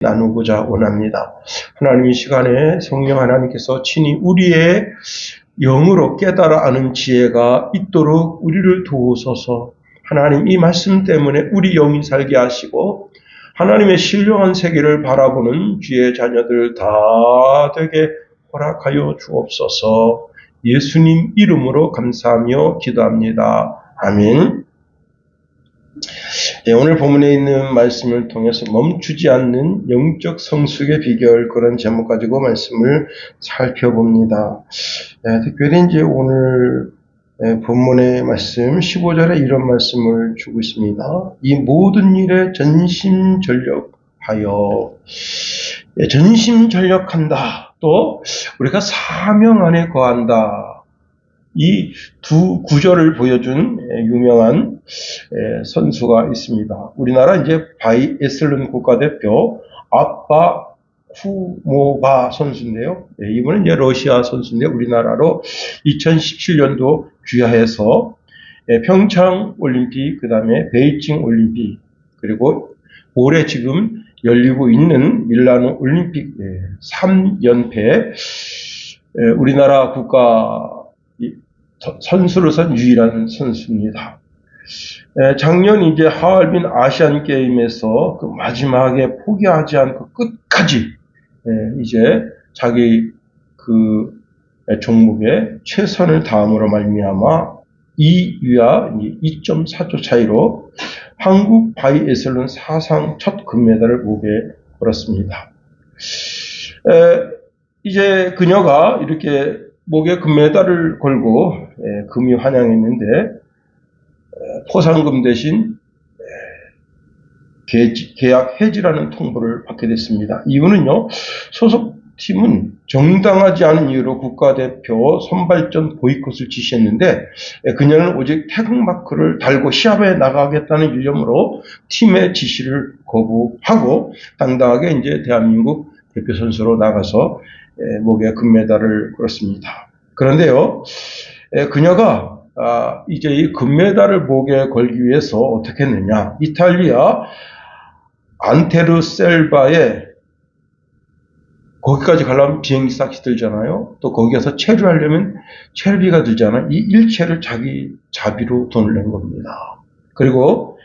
나누고자 원합니다. 하나님, 이 시간에 성령 하나님께서 친히 우리의 영으로 깨달아 아는 지혜가 있도록 우리를 도우소서. 하나님, 이 말씀 때문에 우리 영이 살게 하시고 하나님의 신령한 세계를 바라보는 주의 자녀들 다 되게 허락하여 주옵소서. 예수님 이름으로 감사하며 기도합니다. 아멘. 오늘 본문에 있는 말씀을 통해서 멈추지 않는 영적 성숙의 비결, 그런 제목 가지고 말씀을 살펴봅니다. 특별히 이제 오늘 본문의 말씀 15절에 이런 말씀을 주고 있습니다. 이 모든 일에 전심전력하여, 전심전력한다. 또 우리가 사명 안에 거한다. 이 두 구절을 보여준 유명한 선수가 있습니다. 우리나라 이제 바이애슬론 국가대표 아빠 쿠모바 선수인데요. 이분은 이제 러시아 선수인데 우리나라로 2017년도 귀화해서 평창 올림픽, 그 다음에 베이징 올림픽, 그리고 올해 지금 열리고 있는 밀라노 올림픽 3연패 우리나라 국가 선수로선 유일한 선수입니다. 작년 이제 하얼빈 아시안 게임에서 그 마지막에 포기하지 않고 끝까지 이제 자기 그 종목에 최선을 다함으로 말미암아 2위와 2.4초 차이로 한국 바이애슬론 사상 첫 금메달을 목에 걸었습니다. 이제 그녀가 이렇게 목에 금메달을 걸고 금이 환영했는데 포상금 대신 계약 해지라는 통보를 받게 됐습니다. 이유는요, 소속팀은 정당하지 않은 이유로 국가대표 선발전 보이콧을 지시했는데 그녀는 오직 태극마크를 달고 시합에 나가겠다는 일념으로 팀의 지시를 거부하고 당당하게 이제 대한민국 대표 선수로 나가서 목에 금메달을 걸었습니다. 그런데요, 그녀가 이제 이 금메달을 목에 걸기 위해서 어떻게 했느냐? 이탈리아 안테르셀바에 거기까지 가려면 비행기 싹이 들잖아요. 또 거기 가서 체류하려면 체류비가 들잖아요. 이 일체를 자기 자비로 돈을 낸 겁니다. 그리고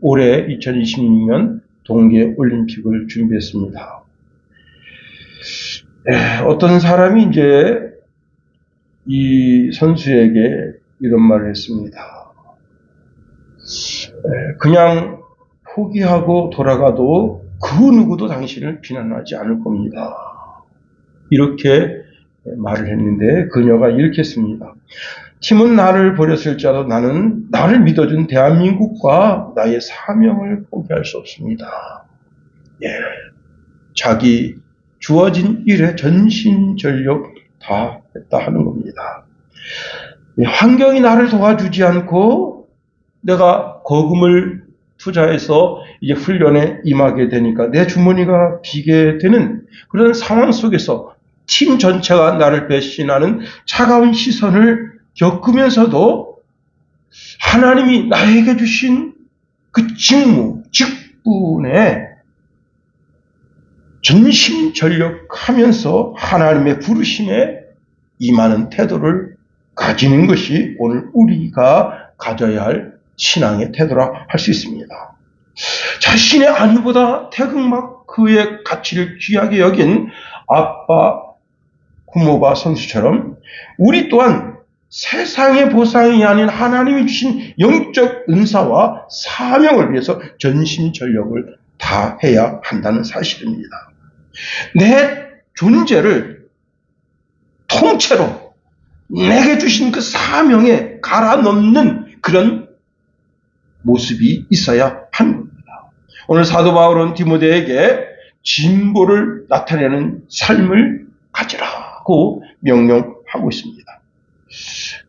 올해 2026년 동계 올림픽을 준비했습니다. 어떤 사람이 이제 이 선수에게 이런 말을 했습니다. 그냥 포기하고 돌아가도 그 누구도 당신을 비난하지 않을 겁니다. 이렇게 말을 했는데 그녀가 이렇게 했습니다. 팀은 나를 버렸을지라도 나는 나를 믿어준 대한민국과 나의 사명을 포기할 수 없습니다. 자기 주어진 일에 전심전력 다 했다 하는 겁니다. 환경이 나를 도와주지 않고 내가 거금을 투자해서 이제 훈련에 임하게 되니까 내 주머니가 비게 되는 그런 상황 속에서 팀 전체가 나를 배신하는 차가운 시선을 겪으면서도 하나님이 나에게 주신 그 직분에 전심전력하면서 하나님의 부르심에 임하는 태도를 가지는 것이 오늘 우리가 가져야 할 신앙의 태도라 할 수 있습니다. 자신의 안위보다 태극마크의 가치를 귀하게 여긴 아빠 쿠모바 선수처럼 우리 또한 세상의 보상이 아닌 하나님이 주신 영적 은사와 사명을 위해서 전심전력을 다해야 한다는 사실입니다. 내 존재를 통째로 내게 주신 그 사명에 갈아 넣는 그런 모습이 있어야 하는 겁니다. 오늘 사도 바울은 디모데에게 진보를 나타내는 삶을 가지라고 명령하고 있습니다.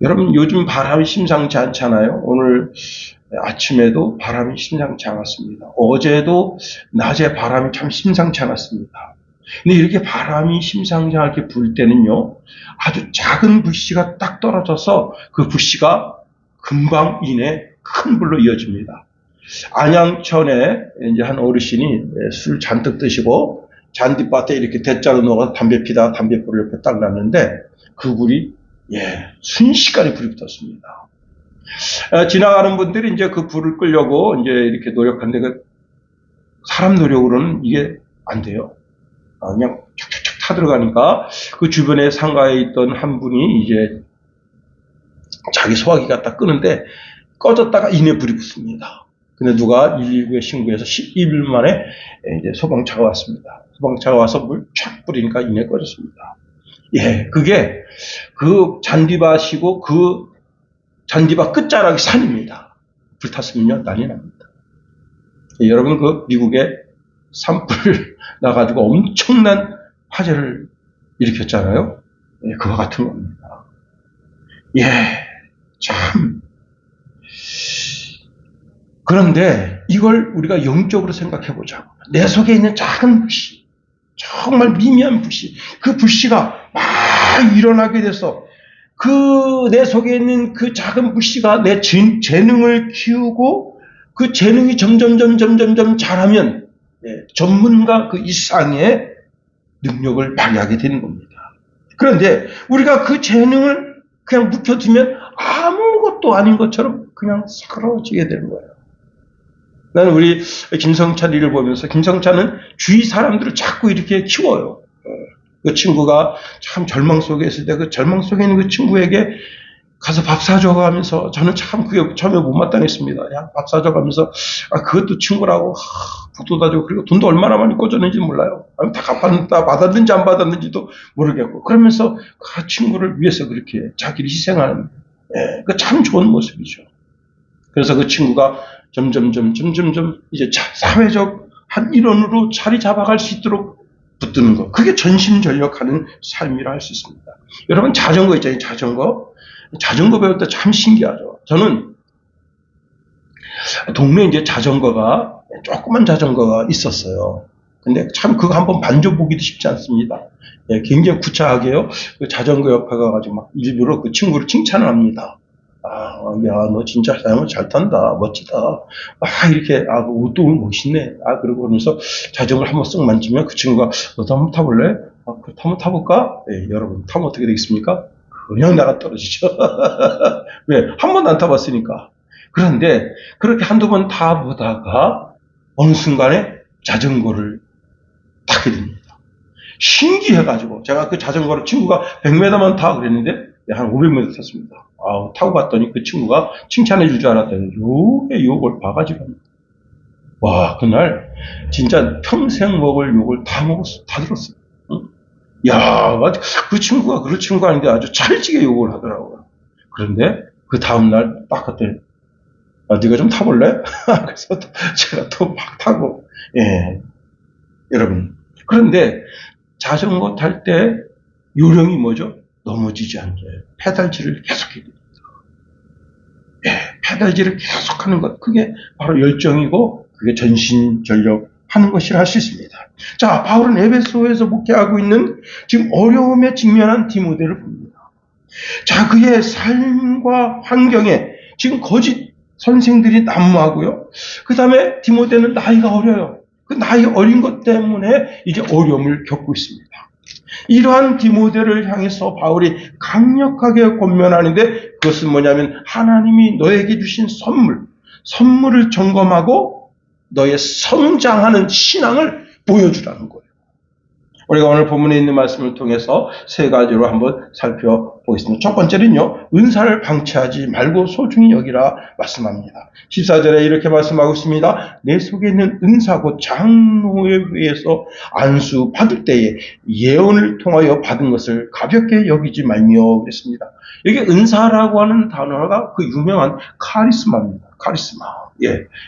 여러분, 요즘 바람이 심상치 않잖아요. 오늘 아침에도 바람이 심상치 않았습니다. 어제도 낮에 바람이 참 심상치 않았습니다. 근데 이렇게 바람이 심상치 않게 불 때는요, 아주 작은 불씨가 딱 떨어져서 그 불씨가 금방 이내 큰 불로 이어집니다. 안양천에 이제 한 어르신이 술 잔뜩 드시고 잔디밭에 이렇게 대자로 넣어서 담배 피다가 담배불을 옆에 딱 놨는데 그 불이 순식간에 불이 붙었습니다. 지나가는 분들이 이제 그 불을 끄려고 이제 이렇게 노력하는데 그 사람 노력으로는 이게 안 돼요. 그냥 촉촉촉 타들어가니까 그 주변에 상가에 있던 한 분이 이제 자기 소화기 갖다 끄는데 꺼졌다가 이내 불이 붙습니다. 근데 누가 119에 신고해서 12일 만에 이제 소방차가 왔습니다. 소방차가 와서 물 촥 뿌리니까 이내 꺼졌습니다. 그게 그 잔디밭이고 그 잔디밭 끝자락이 산입니다. 불탔으면요, 난리 납니다. 여러분, 그 미국에 산불 나가지고 엄청난 화재를 일으켰잖아요. 그와 같은 겁니다. 참. 그런데 이걸 우리가 영적으로 생각해 보자고. 내 속에 있는 작은 불씨, 정말 미미한 불씨, 그 불씨가 막 일어나게 돼서 그 내 속에 있는 그 작은 불씨가 내 재능을 키우고 그 재능이 점점 자라면 전문가 그 이상의 능력을 발휘하게 되는 겁니다. 그런데 우리가 그 재능을 그냥 묵혀두면 아무것도 아닌 것처럼 그냥 사그러지게 되는 거예요. 나는 우리 김성찬이를 보면서 김성찬은 주위 사람들을 자꾸 이렇게 키워요. 그 친구가 참 절망 속에 있을 때 그 절망 속에 있는 그 친구에게 가서 밥 사줘 하면서 저는 참 그게 처음에 못마땅했습니다. 야, 밥 사줘 가면서 그것도 친구라고 북도 다주고 그리고 돈도 얼마나 많이 꽂았는지 몰라요. 다 받았는지 안 받았는지도 모르겠고 그러면서 그 친구를 위해서 그렇게 자기를 희생하는 그 참 좋은 모습이죠. 그래서 그 친구가 점점 이제 사회적 한 일원으로 자리 잡아갈 수 있도록 붙드는 것. 그게 전심전력하는 삶이라 할 수 있습니다. 여러분 자전거 있잖아요. 자전거 배울 때 참 신기하죠. 저는 동네에 이제 자전거가 조그만 자전거가 있었어요. 근데 참 그거 한번 만져보기도 쉽지 않습니다. 굉장히 구차하게요. 그 자전거 옆에 가가지고 막 일부러 그 친구를 칭찬을 합니다. 야, 너 진짜 자전거 잘 탄다. 멋지다. 이렇게, 그 옷도 멋있네. 그러고 그러면서 자전거를 한번 쓱 만지면 그 친구가, 너도 한번 타볼래? 그럼 한번 타볼까? 여러분, 타면 어떻게 되겠습니까? 그냥 나가 떨어지죠. 왜? 한 번도 안 타봤으니까. 그런데, 그렇게 한두 번 타보다가, 어느 순간에 자전거를 타게 됩니다. 신기해가지고, 제가 그 자전거를 친구가 100m만 타 그랬는데, 한 500m 탔습니다. 타고 갔더니 그 친구가 칭찬해 줄 줄 알았더니 욕을 바가지로 합니다. 와, 그날 진짜 평생 먹을 욕을 다 먹었어. 다 들었어요. 응? 야, 그 친구가 그럴 친구가 아닌데 아주 찰지게 욕을 하더라고요. 그런데 그 다음날 딱 그때 네가 좀 타볼래? 그래서 제가 또 막 타고 여러분. 그런데 자전거 탈 때 요령이 뭐죠? 넘어지지 않게 페달질을 계속해야 됩니다. 페달질을 계속하는 것, 그게 바로 열정이고 그게 전신전력 하는 것이라 할 수 있습니다. 자, 바울은 에베소에서 목회하고 있는 지금 어려움에 직면한 디모데를 봅니다. 자, 그의 삶과 환경에 지금 거짓 선생들이 난무하고요. 그 다음에 디모데는 나이가 어려요. 그 나이 어린 것 때문에 이제 어려움을 겪고 있습니다. 이러한 디모데를 향해서 바울이 강력하게 권면하는데 그것은 뭐냐면 하나님이 너에게 주신 선물을 점검하고 너의 성장하는 신앙을 보여주라는 거예요. 우리가 오늘 본문에 있는 말씀을 통해서 세 가지로 한번 살펴보겠습니다. 첫 번째는요, 은사를 방치하지 말고 소중히 여기라 말씀합니다. 14절에 이렇게 말씀하고 있습니다. 내 속에 있는 은사 곧 장로에 의해서 안수 받을 때에 예언을 통하여 받은 것을 가볍게 여기지 말며 그랬습니다. 여기 은사라고 하는 단어가 그 유명한 카리스마입니다. 카리스마.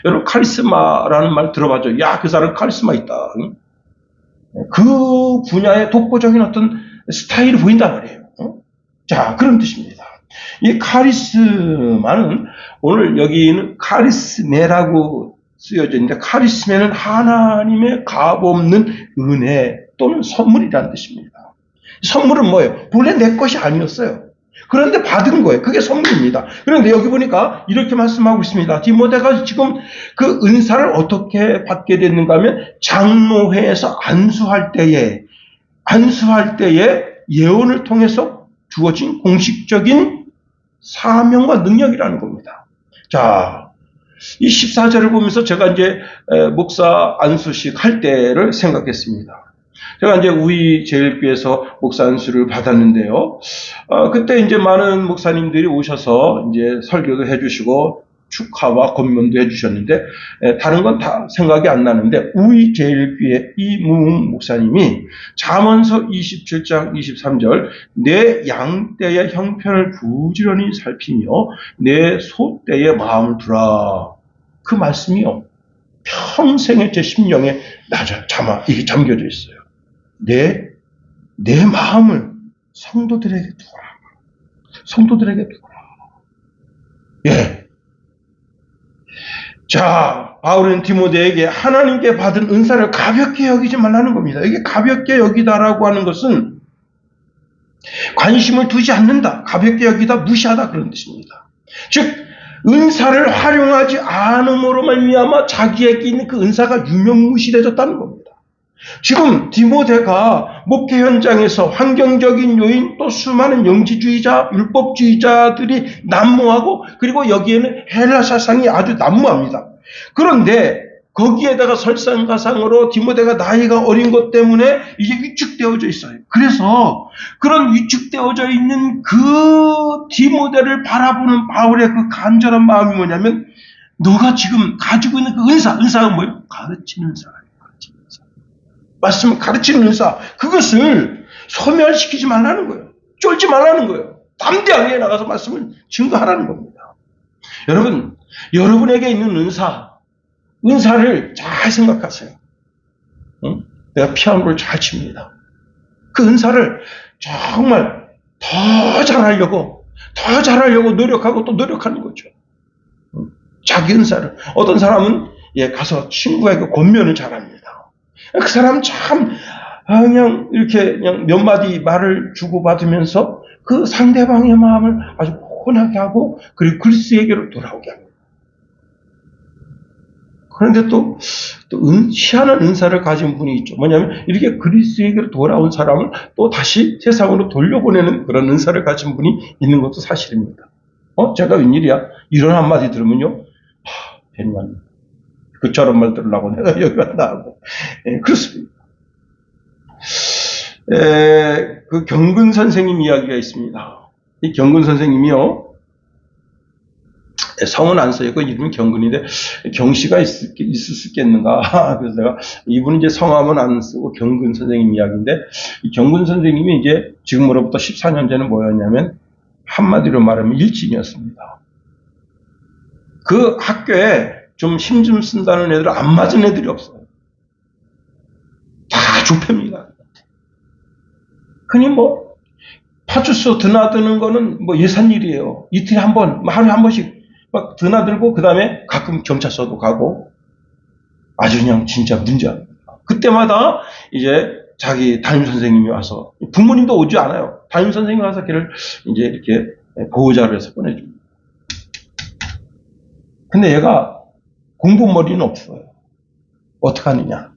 여러분 카리스마라는 말 들어봤죠? 야, 그 사람 카리스마 있다. 응? 그 분야의 독보적인 어떤 스타일이 보인단 말이에요. 자, 그런 뜻입니다. 이 카리스마는 오늘 여기는 카리스메라고 쓰여져 있는데 카리스메는 하나님의 값없는 은혜 또는 선물이라는 뜻입니다. 선물은 뭐예요? 본래 내 것이 아니었어요. 그런데 받은 거예요. 그게 선물입니다. 그런데 여기 보니까 이렇게 말씀하고 있습니다. 디모데가 지금 그 은사를 어떻게 받게 됐는가 하면 장로회에서 안수할 때에 예언을 통해서 주어진 공식적인 사명과 능력이라는 겁니다. 자, 이 14절을 보면서 제가 이제 목사 안수식 할 때를 생각했습니다. 제가 이제 우리 제일교회에서 목사 안수를 받았는데요. 그때 이제 많은 목사님들이 오셔서 이제 설교도 해주시고 축하와 권면도 해주셨는데 다른 건 다 생각이 안 나는데 우리 제일교회 이무웅 목사님이 잠언서 27장 23절 내 양떼의 형편을 부지런히 살피며 내 소떼의 마음을 두라. 그 말씀이요. 평생의 제 심령에 이게 잠겨져 있어요. 내 마음을 성도들에게 두라. 성도들에게 두라. 예. 자, 바울은 디모데에게 하나님께 받은 은사를 가볍게 여기지 말라는 겁니다. 이게 가볍게 여기다라고 하는 것은 관심을 두지 않는다. 가볍게 여기다 무시하다 그런 뜻입니다. 즉 은사를 활용하지 않음으로 말미암아 자기에게 있는 그 은사가 유명무실해졌다는 겁니다. 지금 디모데가 목회 현장에서 환경적인 요인 또 수많은 영지주의자, 율법주의자들이 난무하고 그리고 여기에는 헬라 사상이 아주 난무합니다. 그런데 거기에다가 설상가상으로 디모데가 나이가 어린 것 때문에 이제 위축되어져 있어요. 그래서 그런 위축되어져 있는 그 디모데를 바라보는 바울의 그 간절한 마음이 뭐냐면 너가 지금 가지고 있는 그 은사가 뭐예요? 가르치는 은사예요. 말씀을 가르치는 은사, 그것을 소멸시키지 말라는 거예요. 쫄지 말라는 거예요. 담대하게 나가서 말씀을 증거하라는 겁니다. 여러분, 여러분에게 있는 은사를 잘 생각하세요. 응? 내가 피아노를 잘 칩니다. 그 은사를 정말 더 잘하려고 노력하고 또 노력하는 거죠. 자기 은사를. 어떤 사람은 가서 친구에게 권면을 잘합니다. 그 사람 참 그냥 이렇게 그냥 몇 마디 말을 주고받으면서 그 상대방의 마음을 아주 포근하게 하고 그리고 그리스도에게로 돌아오게 합니다. 그런데 또 희한한 은사를 가진 분이 있죠. 뭐냐면 이렇게 그리스도에게로 돌아온 사람을 또 다시 세상으로 돌려보내는 그런 은사를 가진 분이 있는 것도 사실입니다. 제가 웬일이야? 이런 한마디 들으면요. 괜히 왔네. 그처럼 말 들으려고 내가 여기 왔다 하고. 그렇습니다. 그 경근 선생님 이야기가 있습니다. 이 경근 선생님이요. 성은 안 써요. 그 이름이 경근인데 경씨가 있을 수 있겠는가. 그래서 내가 이분은 이제 성함은 안 쓰고 경근 선생님 이야기인데 이 경근 선생님이 이제 지금으로부터 14년 전에 뭐였냐면 한마디로 말하면 일진이었습니다. 그 학교에 좀 힘 좀 쓴다는 애들 안 맞은 애들이 없어요. 다 조폐입니다. 그니 파출소 드나드는 거는 예산일이에요. 이틀에 한 번, 하루에 한 번씩 막 드나들고, 그 다음에 가끔 경찰서도 가고, 아주 그냥 진짜 문제합니다. 그때마다 이제 자기 담임선생님이 와서, 부모님도 오지 않아요. 담임선생님이 와서 걔를 이제 이렇게 보호자로 해서 보내줍니다. 근데 얘가 공부머리는 없어요. 어떻게 하느냐.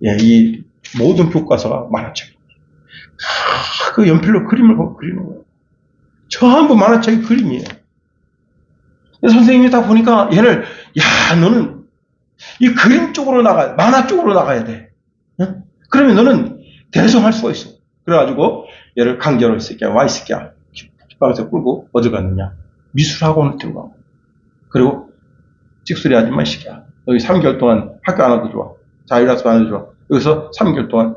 이 모든 교과서가 만화책입니다. 그 연필로 그림을 그리는 거예요. 전부 만화책의 그림이에요. 선생님이 다 보니까 얘를, 너는 이 그림 쪽으로 만화 쪽으로 나가야 돼. 응? 그러면 너는 대성할 수가 있어. 그래가지고 얘를 강제로 이 새끼야, 와 이 새끼야. 깃발에서 끌고 어디 갔느냐. 미술학원을 들어가고. 그리고 찍소리 하지 마, 이 새끼야. 여기 3개월 동안 학교 안 와도 좋아. 자율학습 안 해도 좋아. 여기서 3개월 동안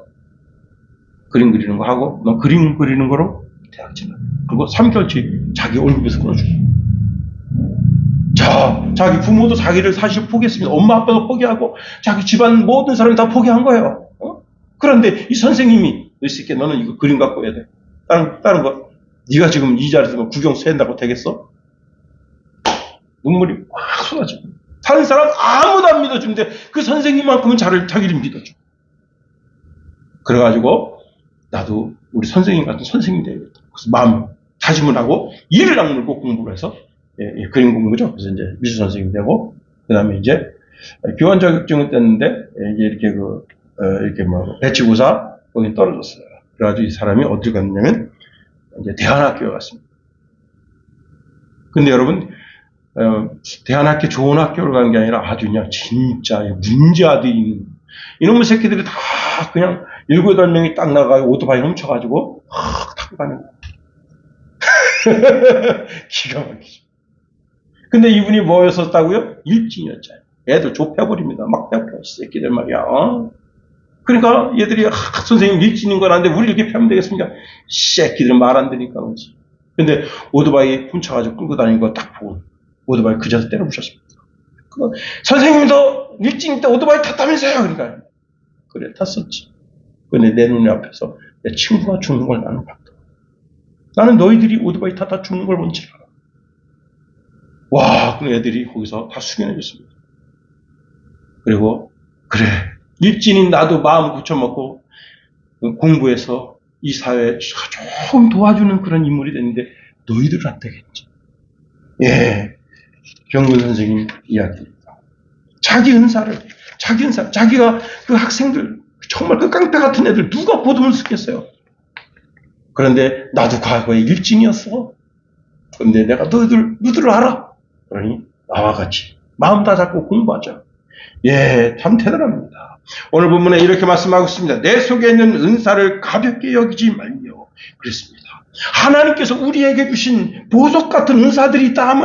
그림 그리는 거 하고, 너 그림 그리는 거로 대학 진학. 그리고 3개월치 자기 월급에서 끊어주고. 자기 부모도 자기를 사실 포기했습니다. 엄마 아빠도 포기하고, 자기 집안 모든 사람이 다 포기한 거예요. 그런데 이 선생님이, 이 새끼 너는 이거 그림 갖고 해야 돼. 다른 거, 네가 지금 이 자리에서 구경 쐰다고 되겠어? 눈물이 확 쏟아지고. 다른 사람 아무도 안 믿어주는데 그 선생님만큼은 자기를 믿어줘. 그래가지고 나도 우리 선생님 같은 선생님이 되야겠다. 그래서 다짐을 하고 이를 악물고 공부를 해서 그림 공부죠. 그래서 이제 미술 선생님이 되고 그 다음에 이제 교원 자격증을 땄는데 이제 이렇게 이렇게 뭐 배치고사 거기 떨어졌어요. 그래가지고 이 사람이 어딜 갔냐면 이제 대안학교에 갔습니다. 근데 여러분 대안학교 좋은 학교를 간 게 아니라 아주 그냥 진짜 문제아들이 있는 이놈의 새끼들이 다 그냥 7, 8명이 딱 나가고 오토바이 훔쳐가지고 타고 가는 거야. 기가 막히죠. 근데 이분이 뭐였었다고요? 일진이었잖아요. 애들 좁혀버립니다. 막 빼버려 새끼들 말이야. 그러니까 얘들이 선생님 일진인 건 아는데 우리 이렇게 패면 되겠습니까? 새끼들 말 안 들으니까 그렇지. 근데 오토바이 훔쳐가지고 끌고 다니는 거 딱 보고 오토바이 그 자세 때려 부셨습니다. 선생님도 일진 때 오토바이 탔다면서요? 그러니까 그래 탔었지. 근데 내 눈 앞에서 내 친구가 죽는 걸 나는 봤다. 나는 너희들이 오토바이 타다 죽는 걸 뭔지 알아. 와, 그 애들이 거기서 다 숙연해졌습니다. 그리고 그래 일진인 나도 마음 굳혀먹고 공부해서 이 사회에 조금 도와주는 그런 인물이 됐는데 너희들은 안 되겠지. 예, 경근 선생님 이야기입니다. 자기가 그 학생들 정말 그 깡패 같은 애들 누가 보듬을 수 있겠어요. 그런데 나도 과거에 일진이었어. 그런데 내가 너희들을 알아. 그러니 나와 같이 마음 다 잡고 공부하자. 예, 참 대단합니다. 오늘 본문에 이렇게 말씀하고 있습니다. 내 속에 있는 은사를 가볍게 여기지 말며 그랬습니다. 하나님께서 우리에게 주신 보석 같은 은사들이 있단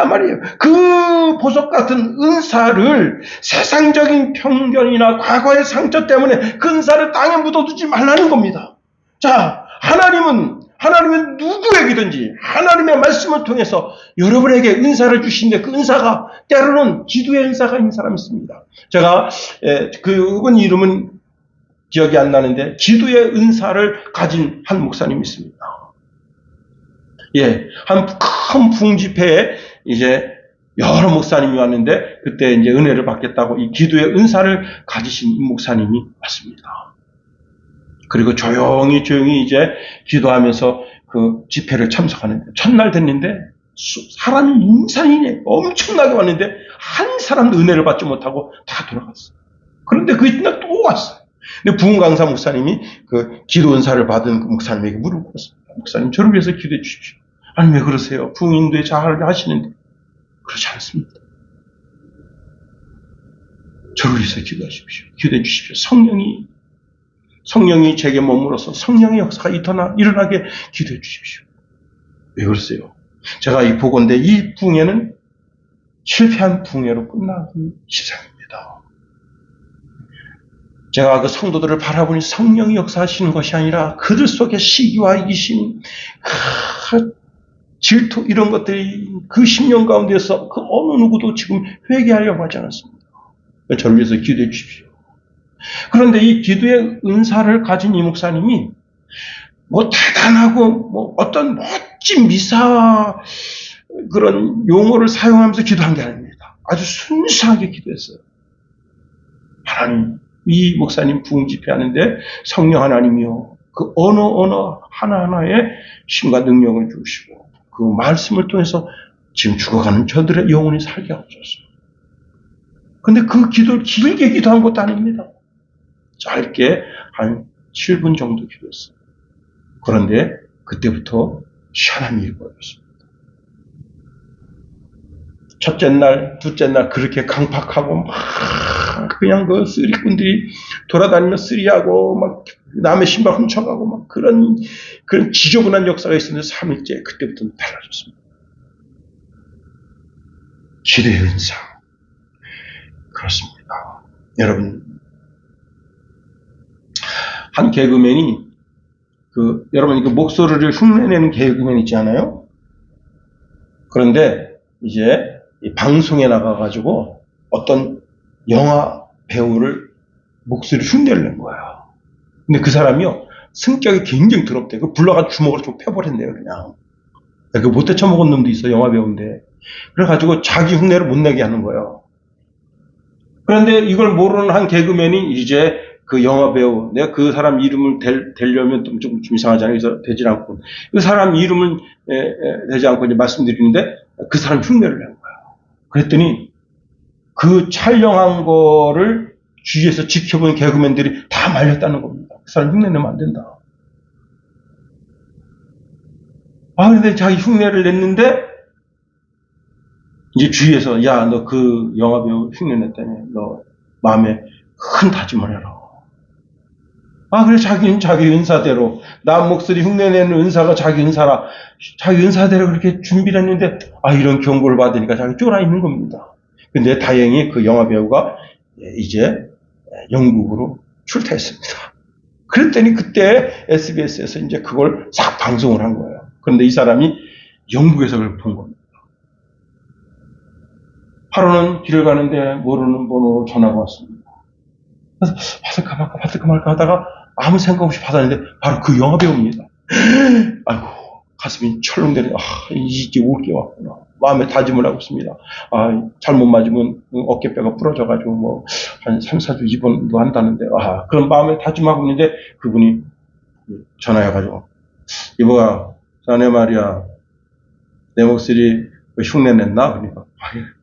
말이에요. 그 보석 같은 은사를 세상적인 편견이나 과거의 상처 때문에 그 은사를 땅에 묻어두지 말라는 겁니다. 자, 하나님은 누구에게든지 하나님의 말씀을 통해서 여러분에게 은사를 주시는데 그 은사가 때로는 기도의 은사가 있는 사람이 있습니다. 제가 그분 이름은 기억이 안 나는데 기도의 은사를 가진 한 목사님이 있습니다. 예, 한 큰 부흥집회에 이제 여러 목사님이 왔는데 그때 이제 은혜를 받겠다고 이 기도의 은사를 가지신 이 목사님이 왔습니다. 그리고 조용히 이제 기도하면서 그 집회를 참석하는데 첫날 됐는데 사람이 인산이네 엄청나게 왔는데 한 사람도 은혜를 받지 못하고 다 돌아갔어요. 그런데 그 이튿날 또 왔어요. 근데 부흥 강사 목사님이 그 기도 은사를 받은 그 목사님에게 물어봤습니다. 목사님 저를 위해서 기도해 주십시오. 아니 왜 그러세요? 부흥 인도에 잘 하시는데. 그렇지 않습니다. 저를 위해서 기도하십시오. 기도해 주십시오. 성령이 제게 머물러서 성령의 역사가 일어나게 기도해 주십시오. 왜 그러세요? 제가 이 보건대 이 부흥회는 실패한 부흥회로 끝나기 시작입니다. 제가 그 성도들을 바라보니 성령이 역사하시는 것이 아니라 그들 속에 시기와 이기심, 질투 이런 것들이 그 10년 가운데서 그 어느 누구도 지금 회개하려고 하지 않았습니다. 저를 위해서 기도해 주십시오. 그런데 이 기도의 은사를 가진 이 목사님이 뭐 대단하고 뭐 어떤 멋진 미사 그런 용어를 사용하면서 기도한 게 아닙니다. 아주 순수하게 기도했어요. 하나님, 이 목사님 부흥 집회하는데 성령 하나님이요 그 언어 하나하나에 힘과 능력을 주시고 그 말씀을 통해서 지금 죽어가는 저들의 영혼이 살게 하옵소서. 근데 그 기도를 길게 기도한 것도 아닙니다. 짧게 한 7분 정도 기도했어요. 그런데 그때부터 희한한 일이 벌어졌습니다. 첫째 날, 둘째 날 그렇게 강팍하고 막 그냥 그 쓰리꾼들이 돌아다니며 쓰리하고 막 남의 신발 훔쳐가고 막 그런 지저분한 역사가 있었는데 3일째 그때부터는 달라졌습니다. 기도의 은사. 그렇습니다. 여러분, 한 개그맨이 여러분 그 목소리를 흉내내는 개그맨 있지 않아요? 그런데 이제 이 방송에 나가가지고 어떤 영화 배우를 목소리 흉내를 낸 거야. 근데 그 사람이요 성격이 굉장히 더럽대. 그 불러가 주먹으로 좀 패버렸네요 그냥. 그 못해 처먹은 놈도 있어 영화 배우인데. 그래가지고 자기 흉내를 못 내게 하는 거예요. 그런데 이걸 모르는 한 개그맨이 이제 그 영화 배우, 내가 그 사람 이름을 대려면 좀 이상하잖아요. 그래서 되질 않고. 그 사람 이름을 대지 않고 이제 말씀드리는데 그 사람 흉내를 낸 거예요. 그랬더니 그 촬영한 거를 주위에서 지켜본 개그맨들이 다 말렸다는 겁니다. 그 사람 흉내 내면 안 된다. 근데 자기 흉내를 냈는데 이제 주위에서 야, 너 그 영화 배우 흉내 냈다며. 너 마음에 큰 다짐을 해라. 그래, 자기는 자기 은사대로, 나 목소리 흉내내는 은사가 자기 은사라, 자기 은사대로 그렇게 준비를 했는데, 이런 경고를 받으니까 자기 쫄아 있는 겁니다. 근데 다행히 그 영화 배우가 이제 영국으로 출타했습니다. 그랬더니 그때 SBS에서 이제 그걸 싹 방송을 한 거예요. 그런데 이 사람이 영국에서 그걸 본 겁니다. 하루는 길을 가는데 모르는 번호로 전화가 왔습니다. 그래서 받을까 말까 하다가 아무 생각 없이 받았는데 바로 그 영화 배우입니다. 아이고, 가슴이 철렁대네. 이제 올 게 왔구나. 마음에 다짐을 하고 있습니다. 잘못 맞으면 어깨뼈가 부러져가지고 한 3-4주 입원도 한다는데, 그런 마음에 다짐하고 있는데 그분이 전화해가지고, 이모가, 자네 말이야, 내 목소리 흉내 냈나? 그러니까,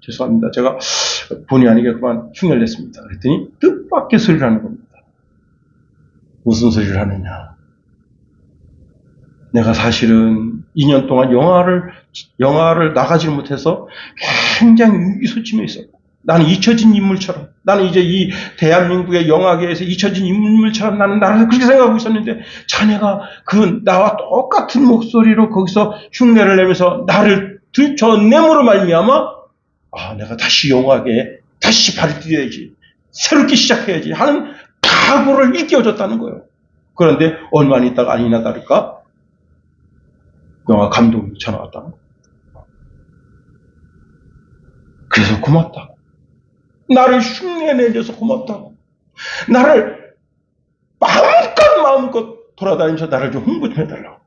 죄송합니다. 제가 본의 아니게 그만 흉내를 냈습니다. 그랬더니 뜻밖의 소리를 하는 겁니다. 무슨 소리를 하느냐? 내가 사실은 2년 동안 영화를 나가지 못해서 굉장히 위기소침해 있었고, 나는 잊혀진 인물처럼, 나는 이제 이 대한민국의 영화계에서 잊혀진 인물처럼 나는 나를 그렇게 생각하고 있었는데, 자네가 나와 똑같은 목소리로 거기서 흉내를 내면서 나를 들춰냄으로 말미암아, 내가 다시 영화계에 다시 발을 뛰어야지, 새롭게 시작해야지 하는 각오를 일깨워줬다는 거예요. 그런데 얼마 있다가 아니나 다를까 영화 감독이 전화 왔다. 그래서 고맙다고. 나를 흉내내줘서 고맙다고. 나를 마음껏 돌아다니면서 나를 좀 홍보 좀 해달라고.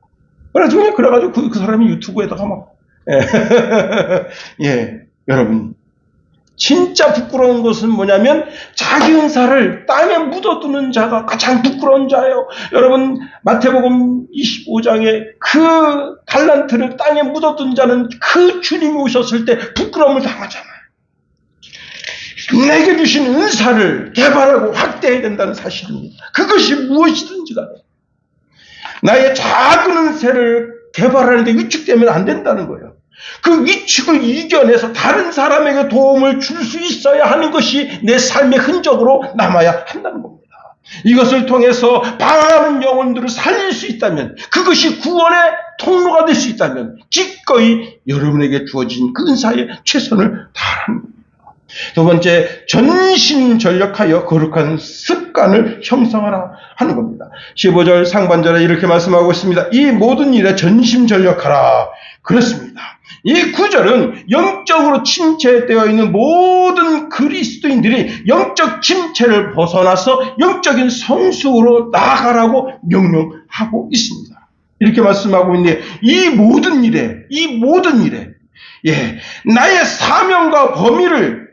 그래가지고 그 사람이 유튜브에다가 여러분. 진짜 부끄러운 것은 뭐냐면 자기 은사를 땅에 묻어두는 자가 가장 부끄러운 자예요. 여러분, 마태복음 25장에 그 달란트를 땅에 묻어둔 자는 그 주님이 오셨을 때 부끄러움을 당하잖아요. 내게 주신 은사를 개발하고 확대해야 된다는 사실입니다. 그것이 무엇이든지 간에 나의 작은 은사를 개발하는데 위축되면 안 된다는 거예요. 그 위축을 이겨내서 다른 사람에게 도움을 줄 수 있어야 하는 것이 내 삶의 흔적으로 남아야 한다는 겁니다. 이것을 통해서 방황하는 영혼들을 살릴 수 있다면, 그것이 구원의 통로가 될 수 있다면 기꺼이 여러분에게 주어진 그 은사에 최선을 다하는 겁니다. 두 번째, 전심전력하여 거룩한 습관을 형성하라 하는 겁니다. 15절 상반절에 이렇게 말씀하고 있습니다. 이 모든 일에 전심전력하라. 그렇습니다. 이 구절은 영적으로 침체되어 있는 모든 그리스도인들이 영적 침체를 벗어나서 영적인 성숙으로 나아가라고 명령하고 있습니다. 이렇게 말씀하고 있는데, 이 모든 일에 나의 사명과 범위를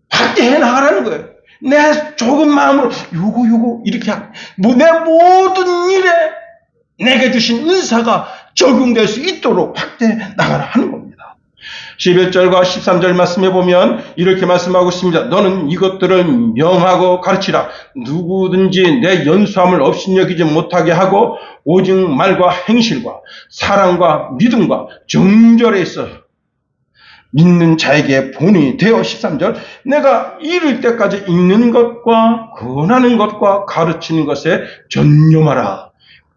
확대해 나가라는 거예요. 내 좁은 마음으로 요거 이렇게 내 모든 일에 내게 주신 은사가 적용될 수 있도록 확대해 나가라 하는 겁니다. 11절과 13절 말씀해 보면 이렇게 말씀하고 있습니다. 너는 이것들을 명하고 가르치라. 누구든지 내 연수함을 업신여기지 못하게 하고 오직 말과 행실과 사랑과 믿음과 정절에 있어 믿는 자에게 본이 되어. 13절, 내가 이를 때까지 읽는 것과 권하는 것과 가르치는 것에 전념하라.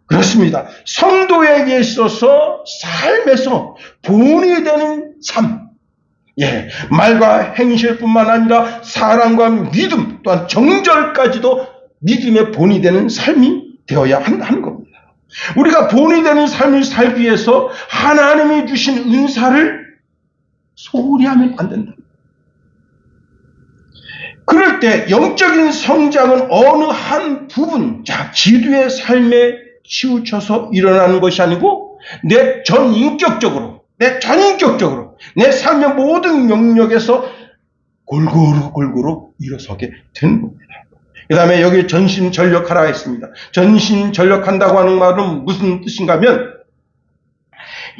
그렇습니다. 성도에게 있어서 삶에서 본이 되는 삶, 말과 행실뿐만 아니라 사랑과 믿음 또한 정절까지도 믿음의 본이 되는 삶이 되어야 하는 겁니다. 우리가 본이 되는 삶을 살기 위해서 하나님이 주신 은사를 소홀히 하면 안 된다. 그럴 때 영적인 성장은 어느 한 부분, 기도의 삶에 치우쳐서 일어나는 것이 아니고 내 전인격적으로 내 삶의 모든 영역에서 골고루 일어서게 되는 겁니다. 그 다음에 여기 전심전력하라 했습니다. 전심전력한다고 하는 말은 무슨 뜻인가 하면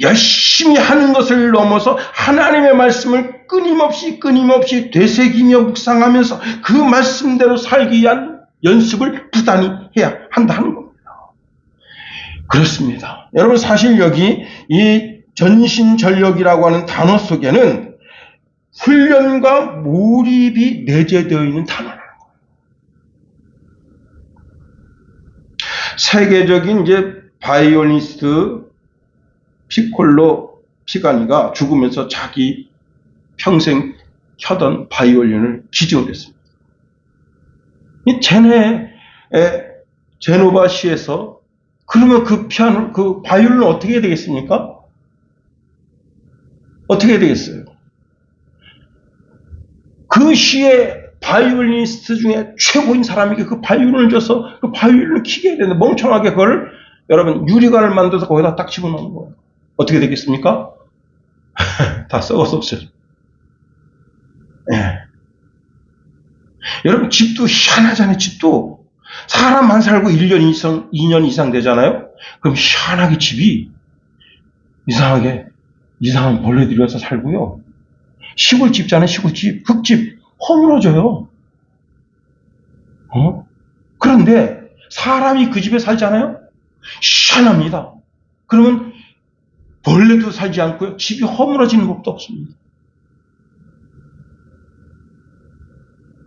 열심히 하는 것을 넘어서 하나님의 말씀을 끊임없이 되새기며 묵상하면서 그 말씀대로 살기 위한 연습을 부단히 해야 한다는 겁니다. 그렇습니다. 여러분, 사실 여기 이 전심전력이라고 하는 단어 속에는 훈련과 몰입이 내재되어 있는 단어라는 거예요. 세계적인 이제 바이올리니스트 피콜로 피가니가 죽으면서 자기 평생 켜던 바이올린을 기증을 했습니다. 이 제노바시에서 그러면 그 피아노, 그 바이올린은 어떻게 해야 되겠습니까? 어떻게 해야 되겠어요? 그 시의 바이올리니스트 중에 최고인 사람에게 그 바이올린을 줘서 그 바이올린을 키게 해야 되는데 멍청하게 그걸 여러분 유리관을 만들어서 거기다 딱 집어넣는 거예요. 어떻게 되겠습니까? 다 썩어서 없어져. 예. 여러분, 집도 희한하잖아요. 집도 사람만 살고 1년 이상, 2년 이상 되잖아요. 그럼 희한하게 집이 이상한 벌레들이 와서 살고요. 시골집 있잖아요. 시골집, 흙집 허물어져요. 그런데 사람이 그 집에 살잖아요. 희한합니다. 그러면 벌레도 살지 않고요. 집이 허물어지는 법도 없습니다.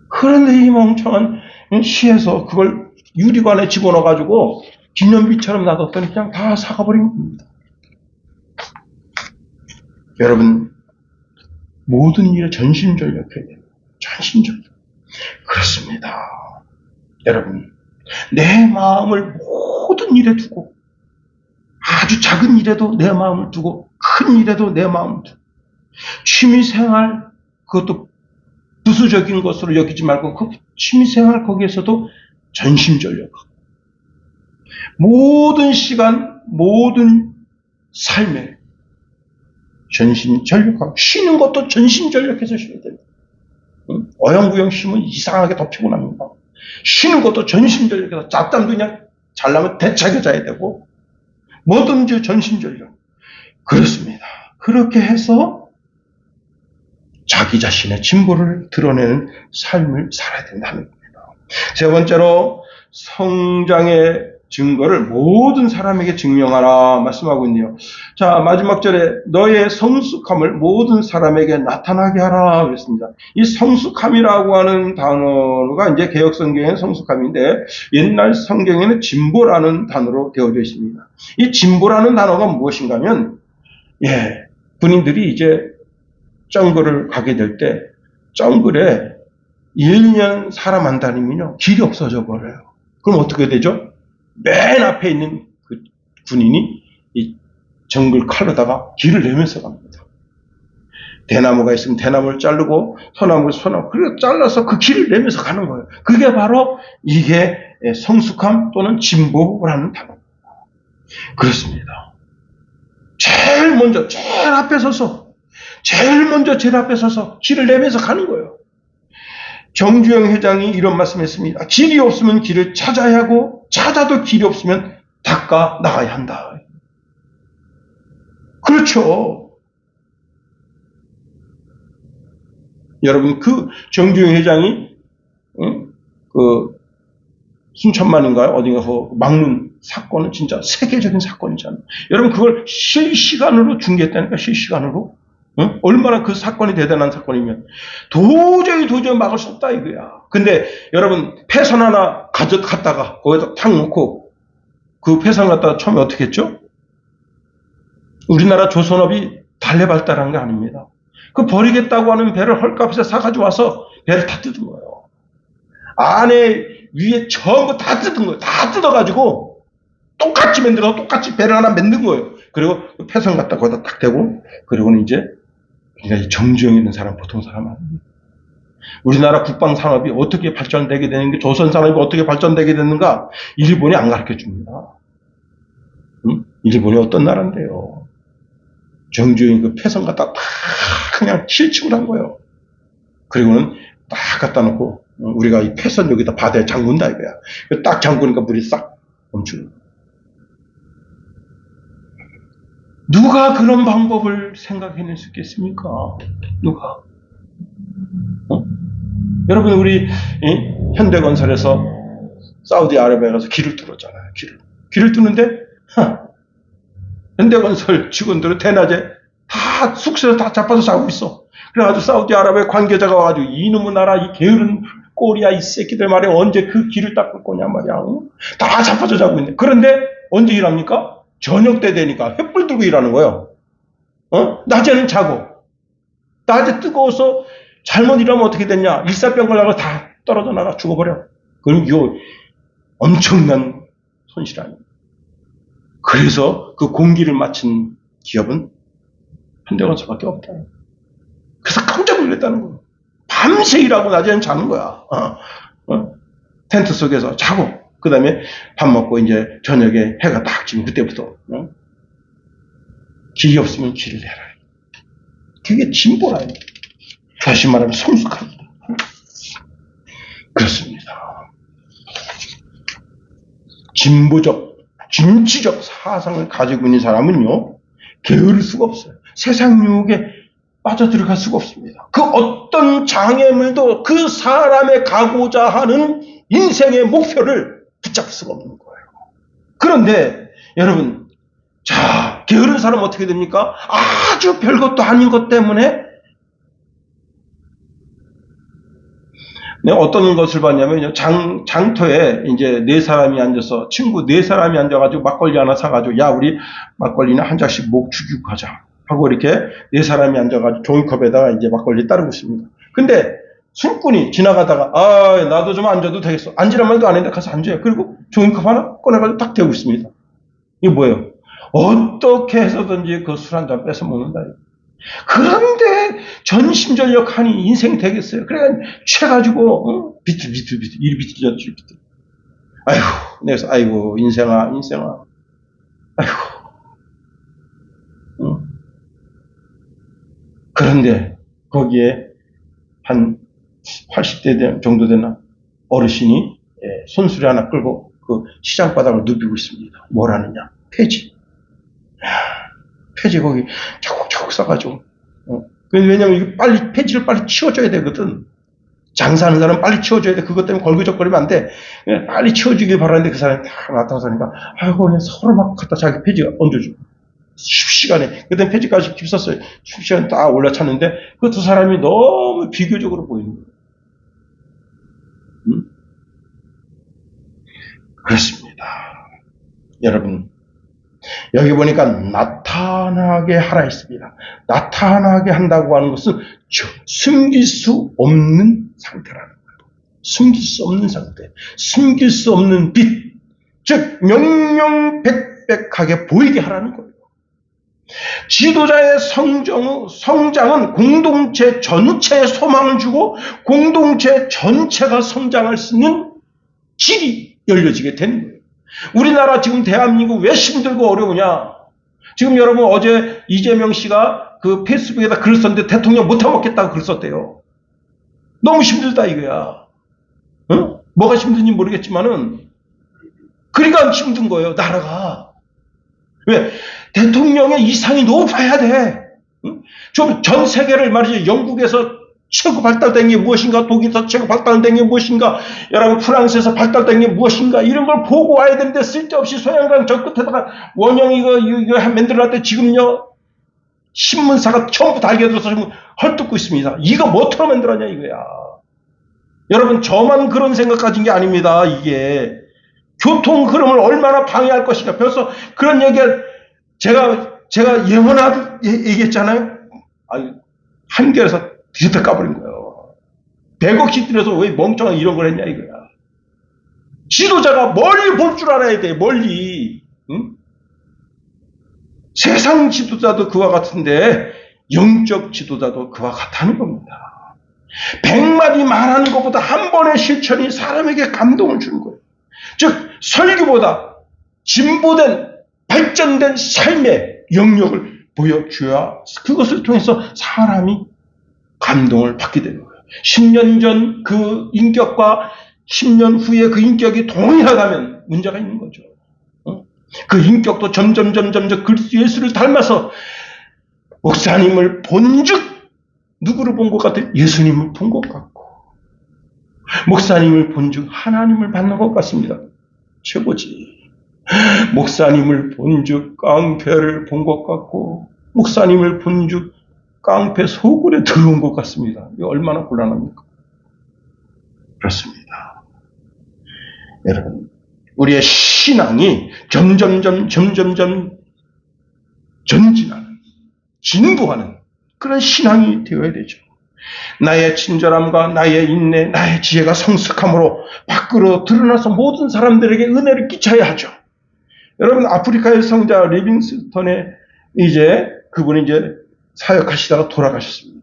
그런데 이 멍청한 시에서 그걸 유리관에 집어넣어가지고 기념비처럼 놔뒀더니 그냥 다 사가버린 겁니다. 여러분, 모든 일에 전심전력해야 돼요. 전심전력. 그렇습니다. 여러분, 내 마음을 모든 일에 두고, 아주 작은 일에도 내 마음을 두고, 큰 일에도 내 마음을 두고, 취미생활, 그것도 부수적인 것으로 여기지 말고 그 취미생활 거기에서도 전심전력하고 모든 시간, 모든 삶에 전심전력하고 쉬는 것도 전심전력해서 쉬어야 됩니다. 어영부영 쉬면 이상하게 더 피곤합니다. 쉬는 것도 전심전력해서 잡담도 그냥 잘나면 대차게 자야 되고 뭐든지 전심전력. 그렇습니다. 그렇게 해서 자기 자신의 진보를 드러내는 삶을 살아야 된다는 겁니다. 세 번째로 성장의 증거를 모든 사람에게 증명하라 말씀하고 있네요. 자, 마지막 절에 너의 성숙함을 모든 사람에게 나타나게 하라 그랬습니다. 이 성숙함이라고 하는 단어가 이제 개역 성경에는 성숙함인데 옛날 성경에는 진보라는 단어로 되어져 있습니다. 이 진보라는 단어가 무엇인가 하면 군인들이 이제 정글을 가게 될 때 정글에 1년 사람 안 다니면요 길이 없어져 버려요. 그럼 어떻게 되죠? 맨 앞에 있는 그 군인이 이 정글 칼로다가 길을 내면서 갑니다. 대나무가 있으면 대나무를 자르고 소나무를 그리고 잘라서 그 길을 내면서 가는 거예요. 그게 바로 이게 성숙함 또는 진보라는 단어입니다. 그렇습니다. 제일 먼저 제일 앞에 서서 길을 내면서 가는 거예요. 정주영 회장이 이런 말씀했습니다. 길이 없으면 길을 찾아야 하고 찾아도 길이 없으면 닦아 나가야 한다. 그렇죠. 여러분, 그 정주영 회장이 그 순천만인가요? 어딘가서 막는 사건은 진짜 세계적인 사건이잖아요. 여러분, 그걸 실시간으로 중계했다니까, 실시간으로. 얼마나 그 사건이 대단한 사건이면 도저히 막을 수 없다 이거야. 근데 여러분, 폐선 하나 갖다가 거기다 탁 놓고 그 폐선 갖다가 처음에 어떻게 했죠? 우리나라 조선업이 달래발달한 게 아닙니다. 그 버리겠다고 하는 배를 헐값에 사가지고 와서 배를 다 뜯은 거예요. 안에 위에 전부 다 뜯은 거예요. 다 뜯어가지고 똑같이 만들어서 똑같이 배를 하나 만든 거예요. 그리고 폐선 갖다 거기다 딱 대고 그리고는 이제 그러니까 정주영 있는 사람 보통 사람 아닙니다. 우리나라 국방 산업이 어떻게 발전되게 되는가, 조선 산업이 어떻게 발전되게 되는가 일본이 안 가르쳐 줍니다. 일본이 어떤 나라인데요. 정주영이 그 폐선 갖다 딱 그냥 실축을 한 거예요. 그리고는 딱 갖다 놓고 우리가 이 패선 여기다 바다에 잠근다 이거야. 딱 잠그니까 물이 싹 멈추는 거야. 누가 그런 방법을 생각해낼 수 있겠습니까? 누가? 여러분, 우리 현대건설에서 사우디아라비아에 가서 길을 뚫었잖아요. 길을 뚫는데 현대건설 직원들은 대낮에 다 숙소에서 다 자빠져 자고 있어. 그래가지고 사우디아라비아 관계자가 와가지고 이놈의 나라 이 게으른 꼴이야 이 새끼들 말이야 언제 그 길을 닦을 거냐 말이야. 다 자빠져 자고 있네. 그런데 언제 일합니까? 저녁 때 되니까 횃불 들고 일하는 거예요. 낮에는 자고. 낮에 뜨거워서 잘못 일하면 어떻게 됐냐? 일사병 걸려서 다 떨어져 나가 죽어버려. 그럼 이거 엄청난 손실 아닙니까? 그래서 그 공기를 맞춘 기업은 현대건설밖에 없다. 그래서 깜짝 놀랐다는 거예요. 밤새 일하고 낮에는 자는 거야. 텐트 속에서 자고. 그 다음에 밥 먹고 이제 저녁에 해가 딱 지면 그때부터 길이 없으면 길을 내라. 그게 진보라요. 다시 말하면 성숙합니다. 그렇습니다. 진보적, 진취적 사상을 가지고 있는 사람은요, 게으를 수가 없어요. 세상 유혹에 빠져들어갈 수가 없습니다. 그 어떤 장애물도 그 사람의 가고자 하는 인생의 목표를 붙잡을 수가 없는 거예요. 그런데 여러분, 자, 게으른 사람은 어떻게 됩니까? 아주 별것도 아닌 것 때문에 어떤 것을 봤냐면 장터에 이제 네 사람이 앉아서 친구 네 사람이 앉아가지고 막걸리 하나 사가지고 야 우리 막걸리는 한 잔씩 목 죽이고 가자 하고 이렇게 네 사람이 앉아가지고 종이컵에다가 이제 막걸리 따르고 있습니다. 근데 술꾼이 지나가다가 아 나도 좀 앉아도 되겠어. 앉으란 말도 안 했는데 가서 앉아요. 그리고 종이컵 하나 꺼내가지고 딱 대고 있습니다. 이게 뭐예요? 어떻게 해서든지 그 술 한 잔 뺏어 먹는다. 그런데 전심전력하니 인생이 되겠어요. 그래 취해가지고 비틀비틀 이리 비틀 아이고 내가 아이고 인생아 아이고 그런데 거기에 한 80대 정도 되나 어르신이 손수레 하나 끌고 그 시장바닥을 누비고 있습니다. 뭘 하느냐? 폐지 거기 차곡차곡 싸가지고. 왜냐면 이거 빨리 폐지를 빨리 치워줘야 되거든. 장사하는 사람은 빨리 치워줘야 돼. 그것 때문에 걸그적거리면 안 돼. 빨리 치워주길 바라는데 그 사람이 다 나타나서니까 아이고 그냥 서로 막 갖다 자기 폐지 얹어줘. 10시간에 그때 폐지까지 깊었어요. 10시간 딱 올라찼는데 그 두 사람이 너무 비교적으로 보이는 거예요. 그렇습니다. 여러분. 여기 보니까 나타나게 하라 했습니다. 나타나게 한다고 하는 것은 숨길 수 없는 상태라는 거예요. 숨길 수 없는 상태. 숨길 수 없는 빛. 즉 명명백백하게 보이게 하라는 거예요. 지도자의 성장은 공동체 전체에 소망을 주고 공동체 전체가 성장할 수 있는 길이 열려지게 되는 거예요. 우리나라 지금 대한민국 왜 힘들고 어려우냐? 지금 여러분 어제 이재명 씨가 그 페이스북에다 글을 썼는데 대통령 못해먹겠다고 글 썼대요. 너무 힘들다 이거야. 뭐가 힘든지 모르겠지만은 그러니까 힘든 거예요. 나라가. 왜? 대통령의 이상이 높아야 돼. 좀 전 세계를 말이죠. 영국에서 최고 발달된 게 무엇인가, 독일에서 최고 발달된 게 무엇인가, 여러분 프랑스에서 발달된 게 무엇인가 이런 걸 보고 와야 되는데 쓸데없이 소양강 저 끝에다가 원형 이거 만들어놨대. 지금요 신문사가 전부 달겨들어서 지금 헐뜯고 있습니다. 이거 뭐처럼 만들었냐 이거야. 여러분 저만 그런 생각 가진 게 아닙니다. 이게 교통 흐름을 얼마나 방해할 것인가. 벌써 그런 얘기를 제가 예언하도 얘기했잖아요. 한겨에서 뒤집어 까버린 거예요. 100억씩 들여서 왜 멍청하게 이런 걸 했냐 이거야. 지도자가 멀리 볼 줄 알아야 돼. 멀리. 세상 지도자도 그와 같은데 영적 지도자도 그와 같다는 겁니다. 100마디 말하는 것보다 한 번의 실천이 사람에게 감동을 주는 거예요. 즉 설교보다 진보된 발전된 삶의 영역을 보여줘야 그것을 통해서 사람이 감동을 받게 되는 거예요. 10년 전 그 인격과 10년 후에 그 인격이 동일하다면 문제가 있는 거죠. 그 인격도 점점 그리스도 예수를 닮아서 목사님을 본즉 누구를 본 것 같아요? 예수님을 본 것 같고, 목사님을 본즉 하나님을 받는 것 같습니다. 최고지. 목사님을 본즉 깡패를 본 것 같고, 목사님을 본즉 깡패 소굴에 들어온 것 같습니다. 이거 얼마나 곤란합니까? 그렇습니다. 여러분, 우리의 신앙이 점점 전진하는, 진보하는 그런 신앙이 되어야 되죠. 나의 친절함과 나의 인내, 나의 지혜가 성숙함으로 밖으로 드러나서 모든 사람들에게 은혜를 끼쳐야 하죠. 여러분, 아프리카의 성자 리빙스턴의 그분이 사역하시다가 돌아가셨습니다.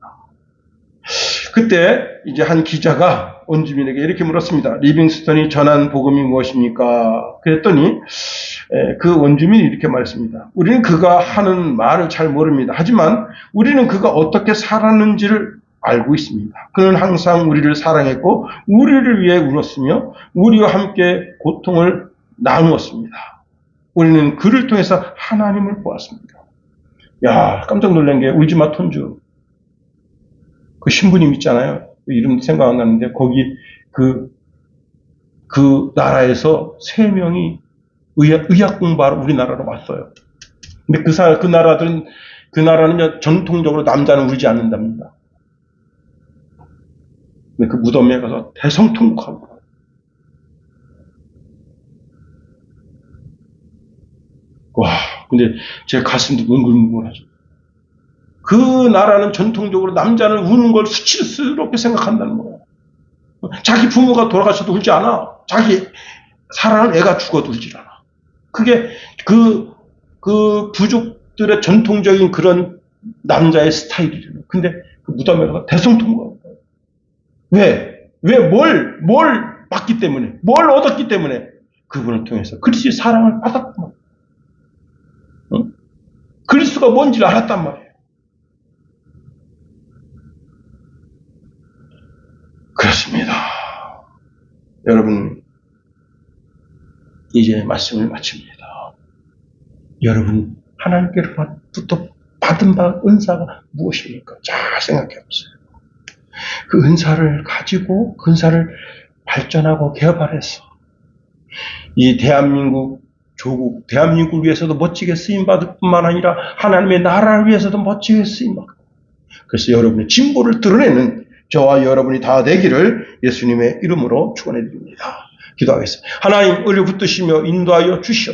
그때 한 기자가 원주민에게 이렇게 물었습니다. 리빙스턴이 전한 복음이 무엇입니까? 그랬더니 그 원주민이 이렇게 말했습니다. 우리는 그가 하는 말을 잘 모릅니다. 하지만 우리는 그가 어떻게 살았는지를 알고 있습니다. 그는 항상 우리를 사랑했고 우리를 위해 울었으며 우리와 함께 고통을 나누었습니다. 우리는 그를 통해서 하나님을 보았습니다. 야, 깜짝 놀란 게 울지마 톤주. 그 신부님 있잖아요. 이름 생각 안 나는데 거기 그 나라에서 3명이 의학 공부하러 우리나라로 왔어요. 근데 그 나라는 전통적으로 남자는 울지 않는답니다. 근데 그 무덤에 가서 대성통곡하고. 와, 근데 제 가슴도 뭉글뭉글하죠. 그 나라는 전통적으로 남자는 우는 걸 수치스럽게 생각한다는 거예요. 자기 부모가 돌아가셔도 울지 않아. 자기 사랑하는 애가 죽어도 울지 않아. 그게 그 부족들의 전통적인 그런 남자의 스타일이잖아요. 근데 그 무덤에 가서 대성통곡하는 거예요. 왜? 뭘 받기 때문에, 뭘 얻었기 때문에 그분을 통해서 그리스도의 사랑을 받았단 말이에요. 응? 그리스도가 뭔지를 알았단 말이에요. 그렇습니다. 여러분, 이제 말씀을 마칩니다. 여러분, 하나님께로부터 받은 바 은사가 무엇입니까? 잘 생각해 보세요. 그 은사를 가지고 그 은사를 발전하고 개발해서 이 대한민국 조국, 대한민국을 위해서도 멋지게 쓰임받을 뿐만 아니라 하나님의 나라를 위해서도 멋지게 쓰임받고, 그래서 여러분의 진보를 드러내는 저와 여러분이 다 되기를 예수님의 이름으로 축원해 드립니다. 기도하겠습니다. 하나님, 은혜 붙드시며 인도하여 주시옵소서.